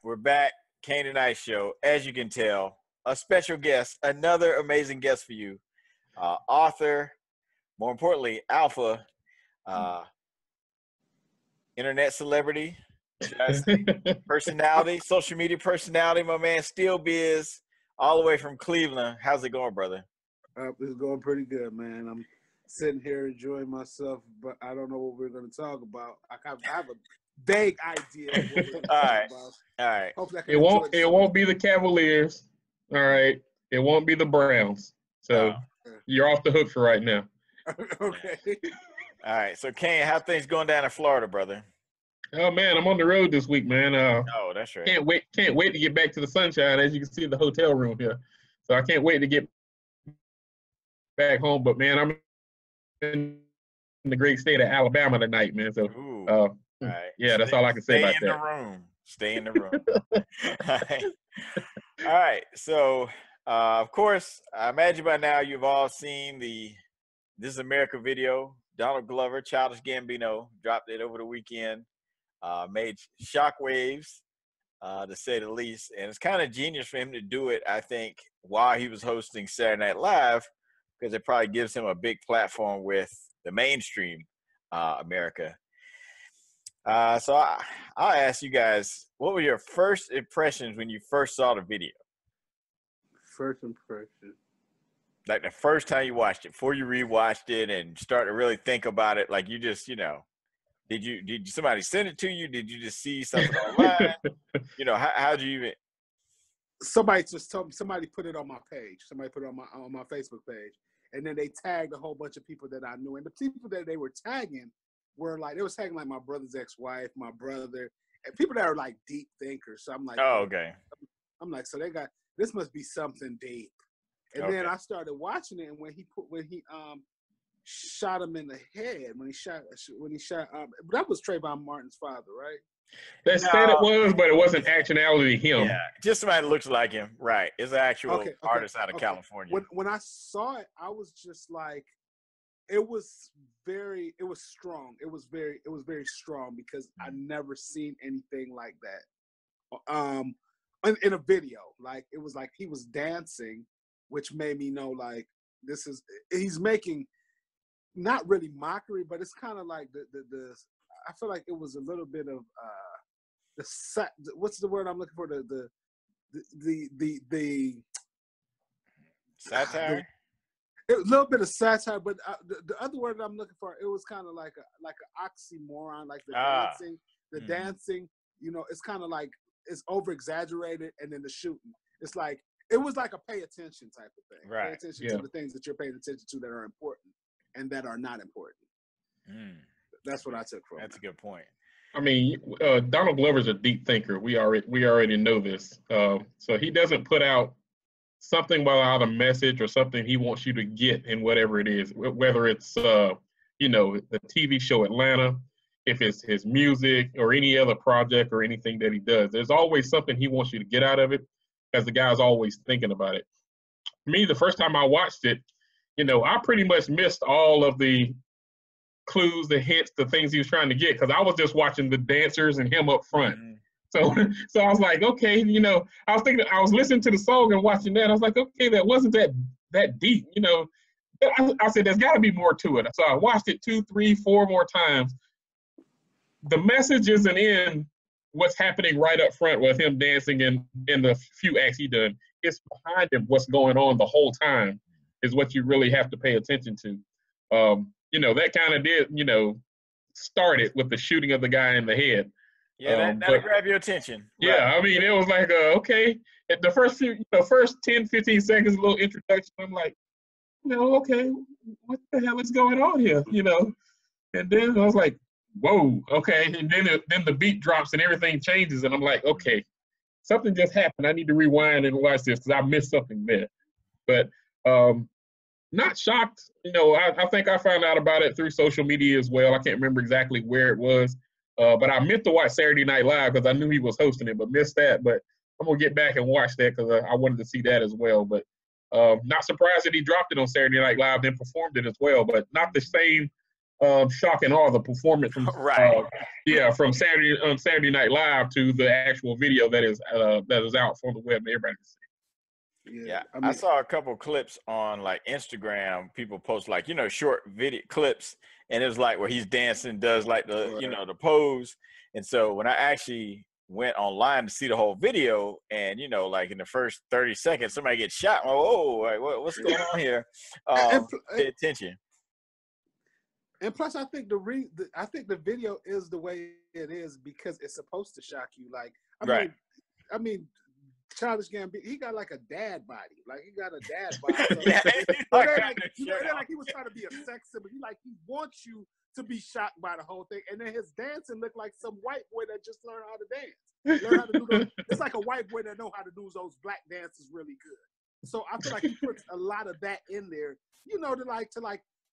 we're back. Kane and Ice Show. As you can tell, a special guest, another amazing guest for you. Author, more importantly, alpha, internet celebrity, should I say, personality, social media personality, my man, SteelBizz, all the way from Cleveland. How's it going, brother? It's going pretty good, man. I'm sitting here enjoying myself, but I don't know what we're going to talk about. I have a vague idea of what we're going to talk about. All right. Hopefully it won't be the Cavaliers. All right. It won't be the Browns. So you're off the hook for right now. Okay. All right. So, Kane, how things going down in Florida, brother? Oh, man, I'm on the road this week, man. Oh, that's right. Can't wait to get back to the sunshine, as you can see in the hotel room here. So I can't wait to get back home. But, man, I'm in the great state of Alabama tonight, man. So, all right. Yeah, that's all I can say about that. Stay in the room. Stay in the room. All right. So, of course, I imagine by now you've all seen the This is America video. Donald Glover, Childish Gambino, dropped it over the weekend. Made shockwaves, to say the least. And it's kind of genius for him to do it, I think, while he was hosting Saturday Night Live, because it probably gives him a big platform with the mainstream America. So I'll ask you guys, what were your first impressions when you first saw the video? First impression. Like the first time you watched it, before you rewatched it and start to really think about it, like you just, did somebody send it to you? Did you just see something online? How'd you even? Somebody just told me. Somebody put it on my page. Somebody put it on my Facebook page, and then they tagged a whole bunch of people that I knew. And the people that they were tagging were like, they was tagging like my brother's ex-wife, my brother, and people that are like deep thinkers. So I'm like, oh, okay. I'm like, so they got, this must be something deep. And then I started watching it, and when he shot him in the head, when he shot, that was Trayvon Martin's father, right? They said it was, but it wasn't actuality him. Yeah, just somebody that looks like him, right? It's an actual artist out of California. When I saw it, I was just like, it was strong. It was very strong because I never seen anything like that. In a video, like it was like he was dancing, which made me know like he's making not really mockery, but it's kind of like the I feel like it was a little bit of what's the word I'm looking for, the satire. A little bit of satire, but the other word I'm looking for, it was kind of like an oxymoron, like the dancing. It's kind of like it's over exaggerated, and then the shooting. It's like it was like a pay attention type of thing. Right. Pay attention to the things that you're paying attention to that are important and that are not important. That's what I took from it. That's a good point. I mean, Donald Glover's a deep thinker. We already know this. So he doesn't put out something without a message or something he wants you to get in whatever it is, whether it's, the TV show Atlanta, if it's his music or any other project or anything that he does. There's always something he wants you to get out of it, because the guy's always thinking about it. Me, the first time I watched it, I pretty much missed all of the clues, the hints, the things he was trying to get, because I was just watching the dancers and him up front. So I was like, okay, I was listening to the song and watching that. I was like, okay, that wasn't that deep, I said, there's got to be more to it. So I watched it 2, 3, 4 more times. The message isn't in what's happening right up front with him dancing in the few acts he done. It's behind him, what's going on the whole time is what you really have to pay attention to. That kind of did, started with the shooting of the guy in the head. Yeah, that'll grab your attention. Yeah, right. I mean, it was like, okay, at the first 10, 15 seconds, a little introduction, I'm like, okay, what the hell is going on here, And then I was like, whoa, okay. And then the beat drops and everything changes, and I'm like, okay, something just happened. I need to rewind and watch this because I missed something there. But not shocked. I think I found out about it through social media as well. I can't remember exactly where it was. But I meant to watch Saturday Night Live because I knew he was hosting it, but missed that. But I'm going to get back and watch that because I wanted to see that as well. But not surprised that he dropped it on Saturday Night Live and performed it as well, but not the same shock and awe, the performance from Right. from Saturday Night Live to the actual video that is out for the web and everybody can see. Yeah, I saw a couple clips on like Instagram. People post like, short video clips, and it was like where he's dancing, does like the, the pose. And so when I actually went online to see the whole video, and like in the first 30 seconds, somebody gets shot. I'm like, whoa, what's going on here? Pay attention. And plus, I think the video is the way it is because it's supposed to shock you. Like, I mean, Childish Gambino, he got like a dad body. Like he got a dad body. So like he was trying to be a sex symbol. He wants you to be shocked by the whole thing. And then his dancing looked like some white boy that just learned how to dance. Learn how to do those. It's like a white boy that know how to do those black dances really good. So I feel like he puts a lot of that in there,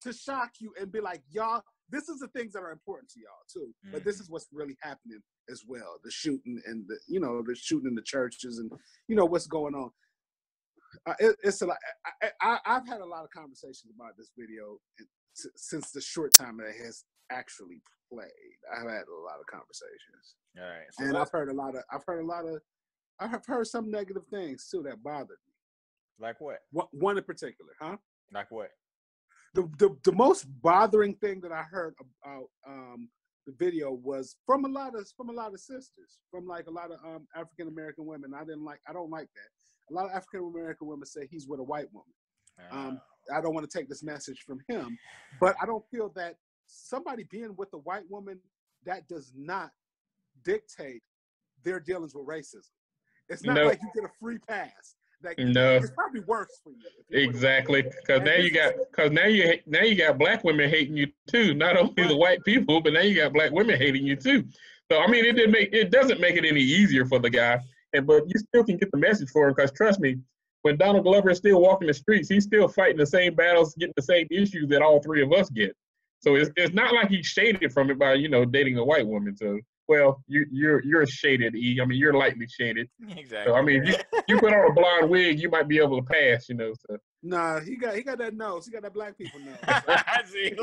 to shock you and be like, y'all, this is the things that are important to y'all too. But this is what's really happening as well. The shooting and the shooting in the churches and what's going on. It's a lot. I've had a lot of conversations about this video since the short time that it has actually played. I've had a lot of conversations. All right. So and I've heard some negative things too that bothered me. Like what? One in particular, huh? Like what? The most bothering thing that I heard about the video was from a lot of sisters, from like a lot of African American women. I don't like that. A lot of African American women say he's with a white woman. I don't want to take this message from him, but I don't feel that somebody being with a white woman, that does not dictate their dealings with racism. It's not like you get a free pass. It's probably worse for you. Exactly, because now you got black women hating you too. Not only the white people, but now you got black women hating you too. So I mean, it doesn't make it any easier for the guy, but you still can get the message for him. Because trust me, when Donald Glover is still walking the streets, he's still fighting the same battles, getting the same issues that all three of us get. So it's not like he's shaded from it by dating a white woman. So. Well, you're shaded, E. I mean, you're lightly shaded. Exactly. So I mean, if you put on a blonde wig, you might be able to pass, So. Nah, he got that nose. He got that black people nose. I see.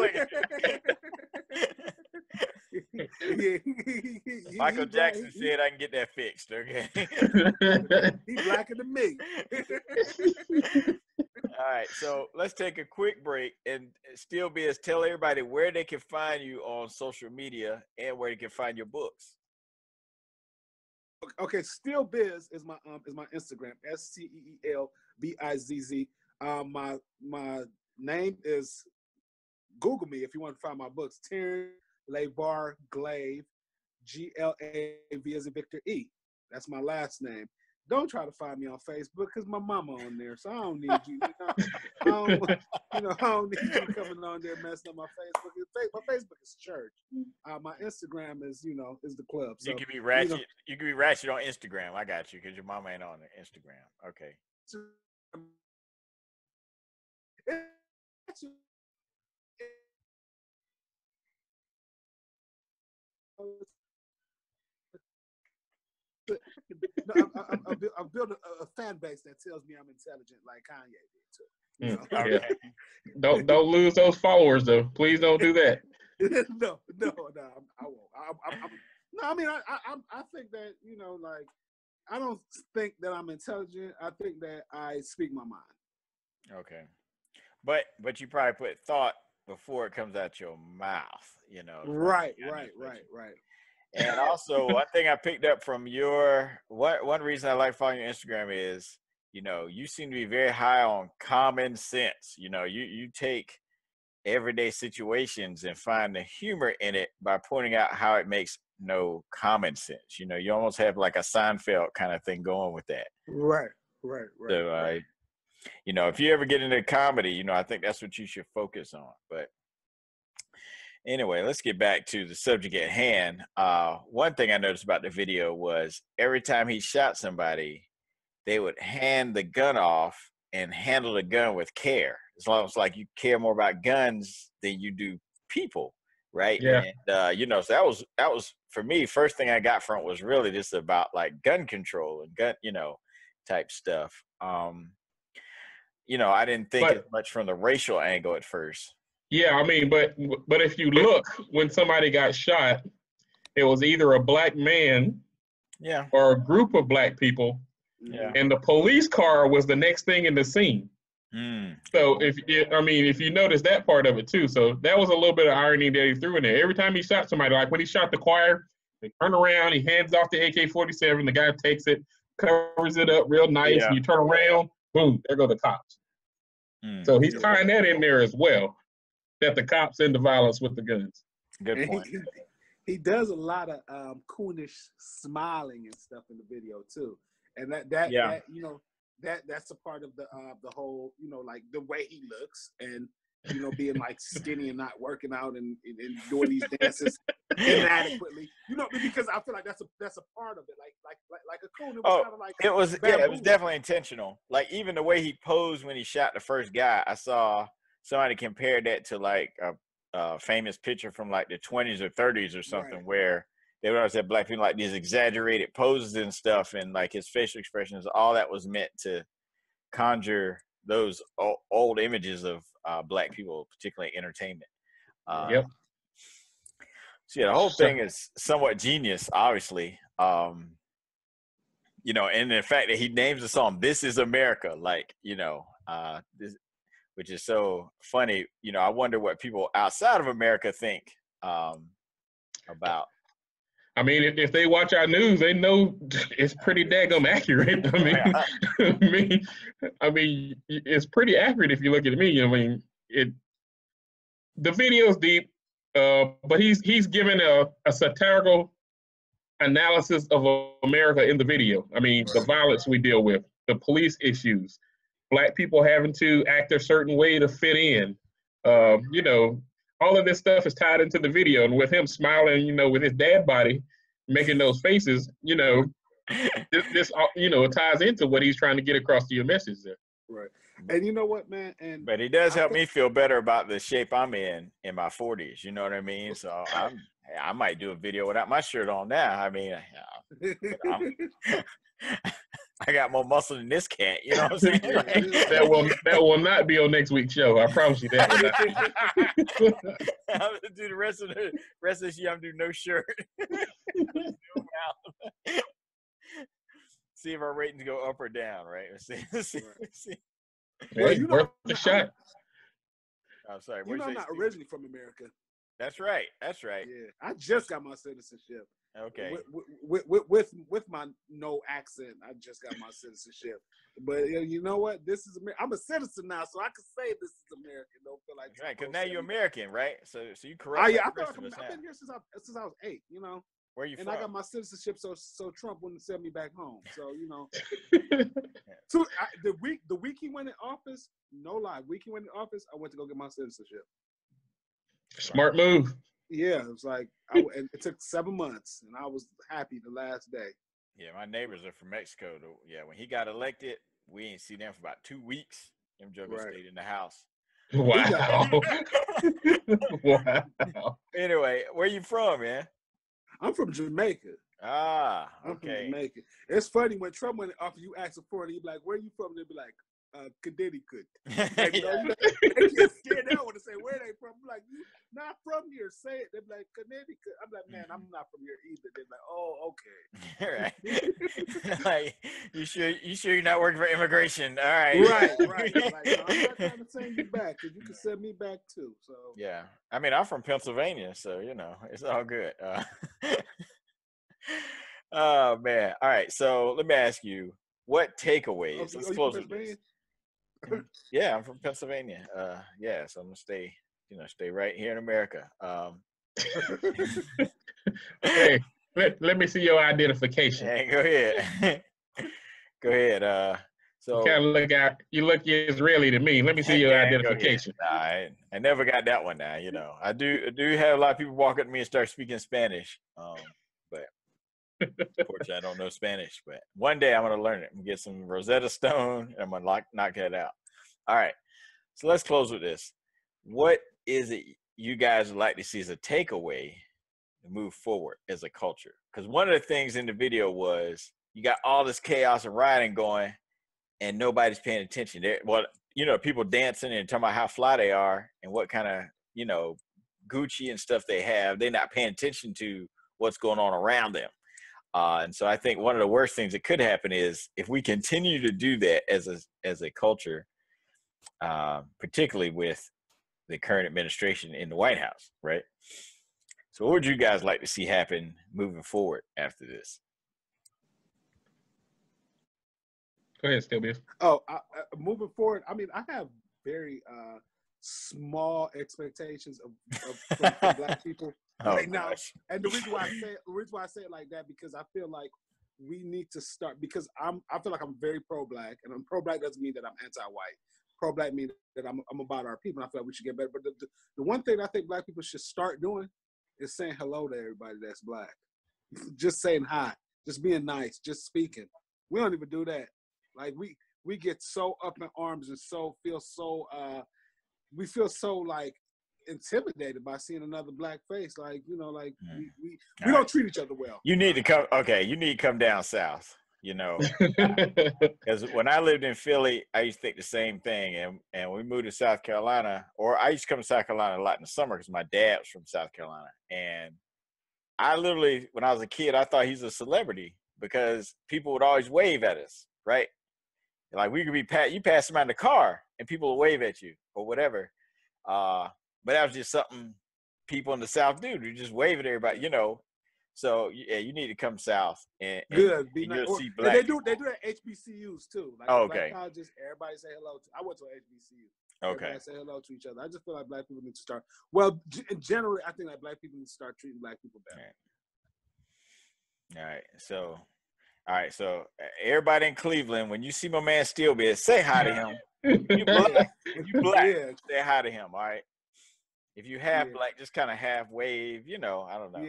Michael Jackson said I can get that fixed. Okay. He's blacker than me. All right, so let's take a quick break and SteelBizz, tell everybody where they can find you on social media and where they can find your books. Okay, SteelBizz is my Instagram, SteelBizz. My name is, Google me if you want to find my books. Terry LeVar Glaive, Glav as in Victor E. That's my last name. Don't try to find me on Facebook because my mama on there, so I don't need you. I don't need you coming on there messing up my Facebook. My Facebook is church. My Instagram is the club. So, you can be ratchet. You can be ratchet on Instagram. I got you because your mama ain't on the Instagram. Okay. I've built a fan base that tells me I'm intelligent, like Kanye did too. Yeah. Don't lose those followers though. Please don't do that. No, I won't. I mean, I think that I don't think that I'm intelligent. I think that I speak my mind. Okay, but you probably put thought before it comes out your mouth. Right. And also, one thing I picked up from one reason I like following your Instagram is, you seem to be very high on common sense. You take everyday situations and find the humor in it by pointing out how it makes no common sense. You almost have like a Seinfeld kind of thing going with that. Right. So, if you ever get into comedy, I think that's what you should focus on. But anyway, let's get back to the subject at hand. One thing I noticed about the video was every time he shot somebody, they would hand the gun off and handle the gun with care. It's almost like you care more about guns than you do people, right? Yeah. And so that was for me. First thing I got from it was really just about like gun control and gun, type stuff. I didn't think as much from the racial angle at first. Yeah, I mean, but if you look, when somebody got shot, it was either a black man Yeah. or a group of black people, Yeah. and the police car was the next thing in the scene. So if you notice that part of it too, so that was a little bit of irony that he threw in there. Every time he shot somebody, like when he shot the choir, they turn around, he hands off the AK-47, the guy takes it, covers it up real nice, and you turn around, boom, there go the cops. So he's tying that in there as well, that the cops end the violence with the guns. Good point. He does a lot of coonish smiling and stuff in the video too, and that you know that's a part of the whole, you know, like the way he looks, and you know, being like skinny and not working out and doing these dances inadequately, you know, because I feel like that's a part of it, like a coon. It was kind of like it was definitely intentional. Like even the way he posed when he shot the first guy, I saw somebody compared that to like a famous picture from like the 20s or 30s or something, where they would always have black people like these exaggerated poses and stuff, and like his facial expressions, all that was meant to conjure those old images of black people, particularly entertainment. So yeah, the whole thing is somewhat genius, obviously. You know, and the fact that he names the song "This Is America," like, you know, this, which is so funny. You know, I wonder what people outside of America think about. I mean, if they watch our news, they know it's pretty daggum accurate. I mean, it's pretty accurate if you look at me. I mean, the video's deep, but he's given a satirical analysis of America in the video. I mean, the violence we deal with, the police issues, black people having to act a certain way to fit in. You know, all of this stuff is tied into the video, and with him smiling, you know, with his dad body, making those faces, you know, this you know, it ties into what he's trying to get across to your message there. Right. And you know what, man? But he does help me feel better about the shape I'm in my 40s. You know what I mean? So I might do a video without my shirt on now. I mean, I got more muscle than this cat. You know what I'm saying? Like, that will not be on next week's show. I promise you that. I'm gonna do the rest of this year. I'm gonna do no shirt. See if our ratings go up or down. Right? See. Well, you know, worth the shot. I'm sorry. You know, I'm not originally from America. That's right. That's right. Yeah, I just got my citizenship. Okay. With my no accent, I just got my citizenship. But you know what? This is America. I'm a citizen now, so I can say this is America. Don't feel like right, because now you're American, right? So you correct. I've been here since I was 8. You know. Where you and from? I got my citizenship, so Trump wouldn't send me back home. So you know, so the week he went in office, no lie, week he went in office, I went to go get my citizenship. Smart move. Yeah, it was like and it took 7 months, and I was happy the last day. Yeah, my neighbors are from Mexico. Yeah, when he got elected, we ain't see them for about 2 weeks. Them jokers stayed in the house. Wow. Wow. Anyway, where you from, man? I'm from Jamaica. Ah, okay. I'm from Jamaica. It's funny when Trump went off, you ask a foreigner, you be like, "Where you from?" They be like, "Connecticut." Like, you know, they get scared. They don't want to say where they from. I'm like, "You not from here? Say it." They be like, "Connecticut." I'm like, "Man, I'm not from here either." They're like, "Oh, okay." Like, you sure you're not working for immigration? All right. Right. Like, no, I'm not trying to send you back, because you can send me back too. So yeah, I mean, I'm from Pennsylvania, so you know, it's all good. Oh man! All right, so let me ask you, what takeaways? Let's close with this. Yeah, I'm from Pennsylvania. Yeah, so I'm gonna stay right here in America. Hey, let me see your identification. Hey, go ahead. Go ahead. So you look Israeli to me. Let me see your identification. Nah, I never got that one now. You know, I do have a lot of people walk up to me and start speaking Spanish. But unfortunately, I don't know Spanish. But one day I'm gonna learn it and get some Rosetta Stone, and I'm gonna knock that out. All right. So let's close with this. What is it you guys would like to see as a takeaway to move forward as a culture? Because one of the things in the video was you got all this chaos and rioting going, and nobody's paying attention. Well, you know, people dancing and talking about how fly they are and what kind of you know, Gucci and stuff they have. They're not paying attention to what's going on around them. And so I think one of the worst things that could happen is if we continue to do that as a culture, particularly with the current administration in the White House, right? So what would you guys like to see happen moving forward after this? Go ahead, SteelBizz. Oh, moving forward, I mean, I have very small expectations from Black people right now. And the reason why I say it like that, because I feel like we need to start, because I feel like I'm very pro-Black, and I'm pro-Black doesn't mean that I'm anti-white. Pro-Black means that I'm about our people, and I feel like we should get better. But the one thing I think Black people should start doing is saying hello to everybody that's Black. Just saying hi, just being nice, just speaking. We don't even do that. Like we get so up in arms and we feel so like intimidated by seeing another Black face. Like, you know, like we don't treat each other well. You need to come down south, you know. Because when I lived in Philly, I used to think the same thing. And when we moved to South Carolina, or I used to come to South Carolina a lot in the summer because my dad was from South Carolina. And I literally, when I was a kid, I thought he's a celebrity because people would always wave at us, right? Like we could be you pass around the car and people will wave at you or whatever. But that was just something people in the South do. You just wave at everybody, you know. So yeah, you need to come south and be nice. see Black. They do that at HBCUs too. Like okay. Black colleges, everybody say hello to. I went to HBCU. Okay. Everybody say hello to each other. I just feel like Black people need to start. Well, generally, I think that Black people need to start treating Black people better. All right. So everybody in Cleveland, when you see my man SteelBizz, say hi to him. You Black, yeah. Say hi to him. All right. If you have Black, just kind of half wave, you know. I don't know.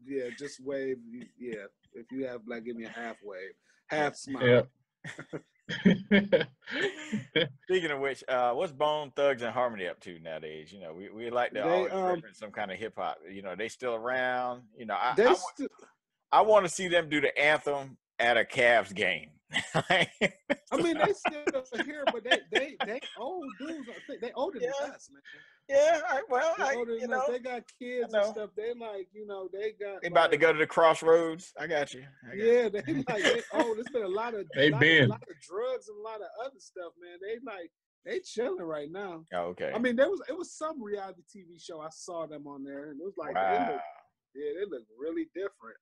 Yeah, just wave. Yeah, if you have Black, give me a half wave, half smile. Yeah. Speaking of which, what's Bone Thugs and Harmony up to nowadays? You know, we like to always reference some kind of hip hop. You know, they still around. You know, I want to see them do the anthem at a Cavs game. I mean, they still here, but they old dudes. They older than us, man. Yeah, they got kids and stuff. They like, you know, they about to go to the crossroads. I got you. There's been a lot of drugs and a lot of other stuff, man. They chilling right now. Oh, okay. I mean, it was some reality TV show. I saw them on there, and it was like, wow. they look really different.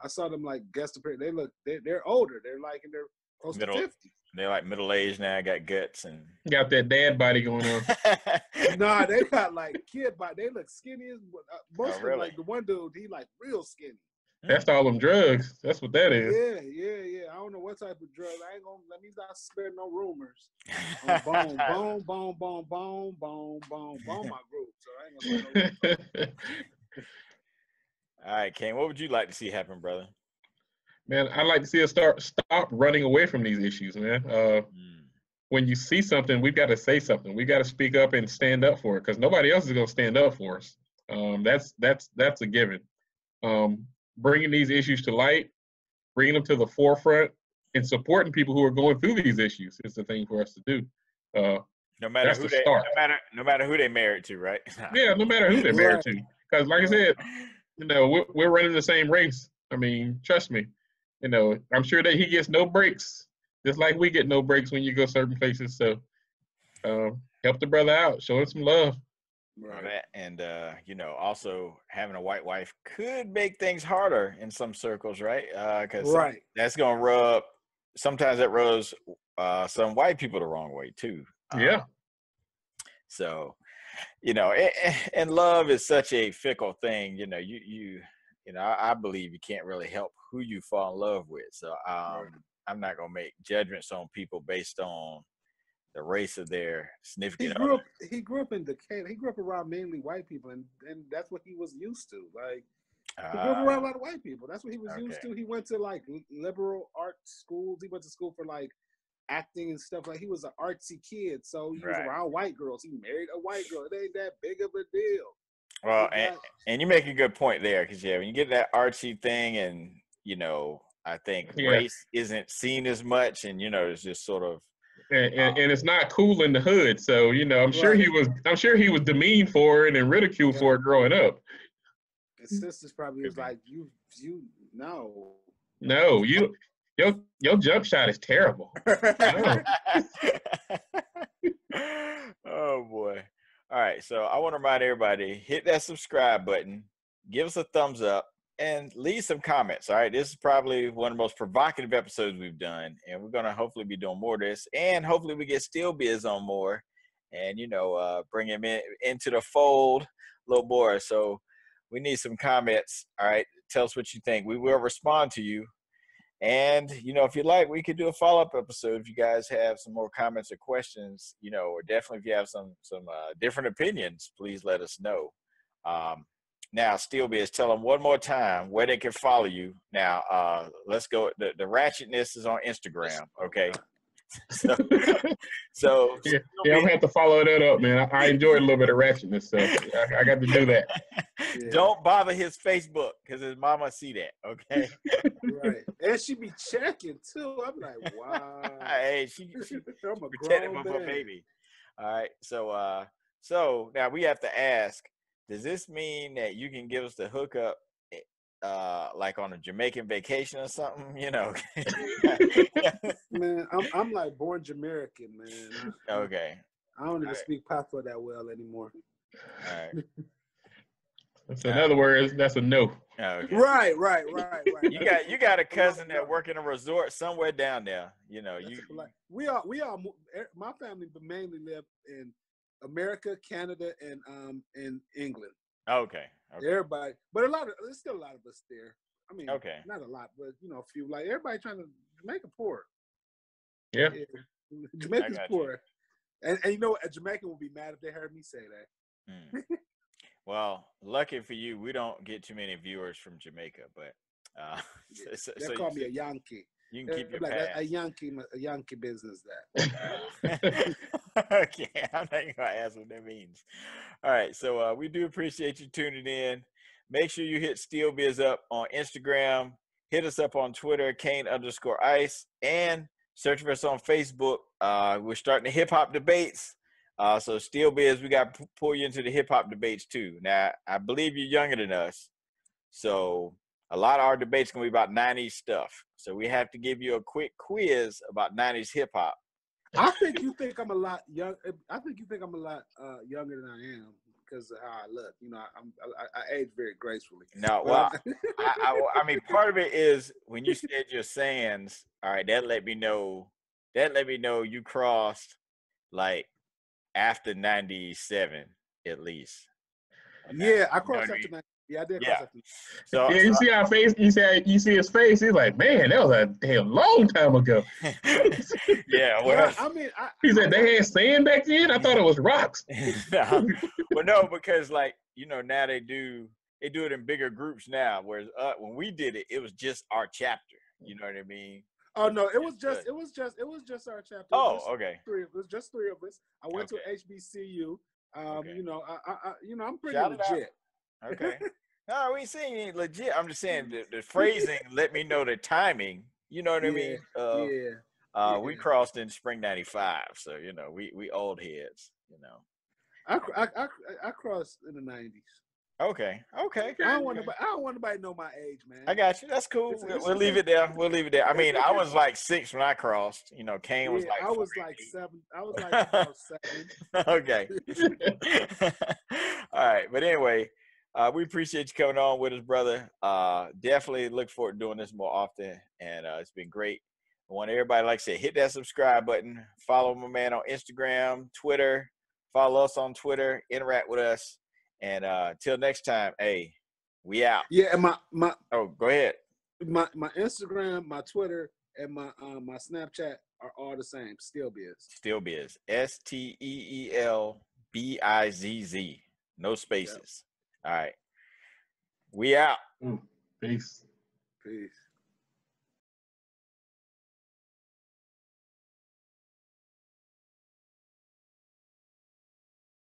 I saw them like guest appearance. They're older. They're like in their close to 50. They're like middle aged now. Got guts and got that dad body going on. Nah, they got like kid body. They look skinny as most of them. Really? Like the one dude, he like real skinny. That's all them drugs. That's what that is. Yeah. I don't know what type of drug. I ain't gonna let me not spread no rumors. Bone my group. So I ain't gonna say no. All right, Kane, what would you like to see happen, brother? Man, I'd like to see us stop running away from these issues, man. When you see something, we've got to say something. We got to speak up and stand up for it because nobody else is going to stand up for us. That's a given. Bringing these issues to light, bringing them to the forefront, and supporting people who are going through these issues is the thing for us to do. No matter who they married to, right? Yeah, no matter who they're married to. Because like I said, you know, we're running the same race. I mean, trust me. You know, I'm sure that he gets no breaks, just like we get no breaks when you go certain places. So help the brother out, show him some love. Right. And, you know, also having a white wife could make things harder in some circles, right? Because that's going to sometimes that rubs some white people the wrong way too. Yeah. So, you know, and love is such a fickle thing. You know, you know, I believe you can't really help who you fall in love with. So I'm not going to make judgments on people based on the race of their significant other. He grew up in Decatur. He grew up around mainly white people, and that's what he was used to. Like, he grew up around a lot of white people. That's what he was used to. He went to, like, liberal art schools. He went to school for, like, acting and stuff. Like, he was an artsy kid, so he was around white girls. He married a white girl. It ain't that big of a deal. Well, and you make a good point there, because when you get that artsy thing, and you know, I think race isn't seen as much, and you know, it's just sort of and it's not cool in the hood. So I'm sure Right. he was demeaned for it and ridiculed for it growing up. His sisters probably was like, you no, your jump shot is terrible. No. Oh boy. All right, so I want to remind everybody, hit that subscribe button, give us a thumbs up, and leave some comments. All right, this is probably one of the most provocative episodes we've done, and we're gonna hopefully be doing more of this, and hopefully we get SteelBizz on more, and bring him into the fold a little more. So we need some comments. All right, tell us what you think. We will respond to you. And, if you like, we could do a follow-up episode if you guys have some more comments or questions, or definitely if you have some different opinions, please let us know. Now, SteelBizz, tell them one more time where they can follow you. Now, let's go. The ratchetness is on Instagram, okay? So yeah, I'm gonna have to follow that up, man. I enjoyed a little bit of ratchetness, so I got to do that. Yeah. Don't bother his Facebook because his mama see that, okay? Right, and she be checking too. I'm like, wow. Hey, she protective of her baby. All right, so now we have to ask: does this mean that you can give us the hookup, like on a Jamaican vacation or something? Man, I'm like born Jamaican, man. Okay. I don't even speak patois that well anymore. All right. So in other words, that's a no. Okay. Right. You got a cousin that work in a resort somewhere down there. We all my family mainly live in America, Canada, and in England. Okay. Everybody, but there's still a lot of us there. I mean, not a lot, but a few. Like everybody trying to Jamaica poor. Yeah. Jamaica's poor, and a Jamaican will be mad if they heard me say that. Well, lucky for you, we don't get too many viewers from Jamaica, but they call me a Yankee. You can keep your like past. a Yankee business that. Okay, I'm not gonna ask what that means. All right, so we do appreciate you tuning in. Make sure you hit SteelBizz up on Instagram. Hit us up on Twitter, Kane_Ice, and search for us on Facebook. We're starting the hip hop debates. So SteelBizz, we got to pull you into the hip hop debates too. Now, I believe you're younger than us, so a lot of our debates gonna be about 90s stuff. So we have to give you a quick quiz about 90s hip hop. I think you think I'm a lot young. I think you think I'm a lot younger than I am because of how I look. I age very gracefully. No, well, I mean, part of it is when you said your sayings. All right, that let me know you crossed like after 97 at least. Yeah, I crossed after 90. Yeah, I did cross after 90. So yeah, you see our face. You see his face. He's like, man, that was a damn long time ago. Yeah, well, I mean, he said they had sand back then. I thought it was rocks. Well, no, because now they do it in bigger groups now. Whereas when we did it, it was just our chapter. You know what I mean? Oh no, it was just our chapter. Oh, okay. It was just three of us. I went to HBCU. Okay. I'm pretty Shout legit. Okay. No, we ain't saying you ain't legit. I'm just saying the phrasing let me know the timing. You know what I mean? We crossed in spring '95, so we old heads. I crossed in the '90s. Okay. I don't want nobody to know my age, man. I got you. That's cool. We'll leave it there. I mean, I was like 6 when I crossed. Kane was like. I was like 7. I was like about 7. Okay. All right, but anyway, we appreciate you coming on with us, brother. Definitely look forward to doing this more often, and it's been great. I want everybody, like I said, hit that subscribe button. Follow my man on Instagram, Twitter. Follow us on Twitter. Interact with us. And till next time, hey, we out. Yeah, and my oh, go ahead. My Instagram, my Twitter, and my Snapchat are all the same. SteelBizz. SteelBizz. SteelBizz. No spaces. Yep. All right. We out. Peace. Peace.